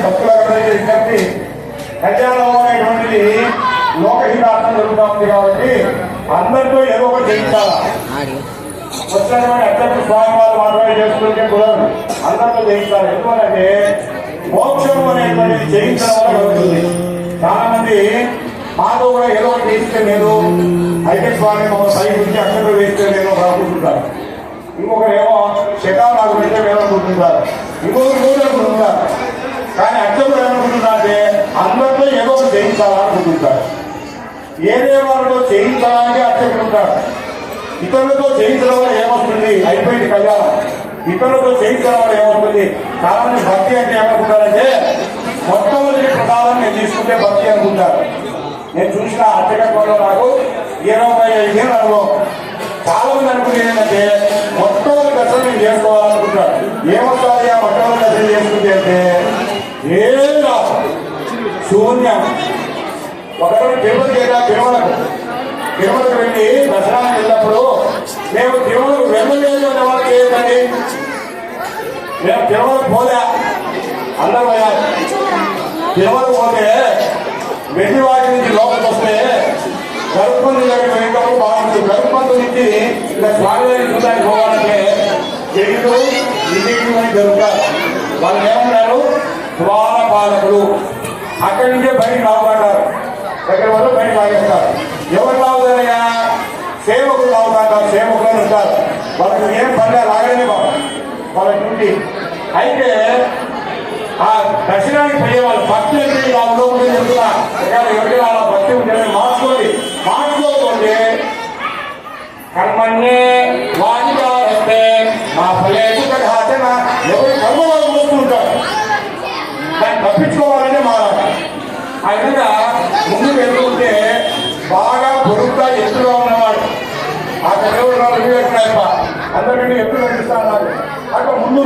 భక్తులందరికీ విజ్ఞప్తి, కళ్యాణం అనేటువంటిది లోకహితార్థం జరుగుతూ ఉంది కాబట్టి అందరితో ఏదో ఒకటి చేయించాలా. వచ్చినటువంటి అత్యంత స్వామి వారు మాత్రమే చేసుకుంటే కుదరదు, అందరితో చేయించాలి. ఎందుకంటే మోక్షం అనేటువంటిది చేయించడం వల్ల కలుగుతుంది. చాలా మంది మాతో కూడా ఏదో ఒకటి చేయిస్తే నేను అయితే స్వామి మమ్మల్ని సై గురించి అక్షరం వేస్తే నేను అనుకుంటుంటారు. ఇంకొకరేమో శకాలు నాకు పెడితే నేను అనుకుంటుంటారు, ఇంకొకరు కూడా అనుకుంటుంటారు. కానీ అక్షరం ఏమనుకుంటున్నా అంటే అందరితో ఏదో ఒకటి చేయించాలనుకుంటుంటారు. ఏదే వారితో చేయించడానికి అక్షరుంటారు. ఇతరులతో చేయించడం వల్ల ఏమవుతుంది? అయిపోయింది కళ్యాణం. ఇతరులతో చేయించడం వల్ల ఏమవుతుంది? చాలా మంది భక్తి అంటే ఏమనుకుంటారంటే మొట్టమొదటి ప్రసాదం నేను తీసుకుంటే భక్తి అనుకుంటారు. నేను చూసిన అర్చకత్వంలో నాకు 25 ఏళ్ళ అనుభవం. చాలా మంది అనుకునేది ఏంటంటే మొట్టమొదటి దర్శనం నేను చేసుకోవాలనుకుంటారు. ఏమొస్తుంది ఆ మొట్టమొదటి దర్శనం చేసుకుంటే అంటే ఏం రాదు, శూన్యం. ఒకరు తిరుపతికి వెళ్ళా, తిరుమలకు వెళ్ళి దర్శనానికి వెళ్ళినప్పుడు మేము తిరుమలకు వెళ్ళలేదు అనే వాళ్ళకి ఏంటండి, మేము తిరుమలకు పోలే అందరూ పోయారు. తిరుమలకు పోతే వెండి వాటి నుంచి లోపలికి వస్తే గరుత్మంతు దగ్గరికి వెళ్ళినప్పుడు బాగుంటుంది. గరుత్మంతు నుంచి ఇలా స్వామివారి చూడడానికి పోవాలంటే జరుగుతూ ఇంటికి అని జరుగుతారు. వాళ్ళు ఏమన్నారు? ద్వారపాలకులు. అక్కడి నుంచే బయటకు లాగుతారు, దగ్గర వాళ్ళు బయట లాగేస్తారు. ఎవరు లాగుతారయ్యా? సేవకులు లాగుతారు, సేవకులు ఉంటారు. వాళ్ళకి ఏం పని లాగలేని వాళ్ళ డ్యూటీ. అయితే ఆ దర్శనానికి పోయే వాళ్ళు భక్తి అంటే లోపల చెప్తున్నా, ఎవరికైనా అలా భక్తి ఉంటే మార్చుకోకుంటే కర్మన్నే వాణిగా వస్తే మా ఫలేసు కథాచన ఎవరి కర్మ వాళ్ళు మోస్తుంటారు. దాన్ని తప్పించుకోవాలంటే మారాలి. ఆ విధంగా ముందు వెళ్తుంటే బాగా పొడుగ్గా ఎత్తుగా ఉన్నవాడు ఆ దేవుడు అందరికంటే ఎత్తులు కనిపిస్తా ఉన్నారు. అక్కడ ముందు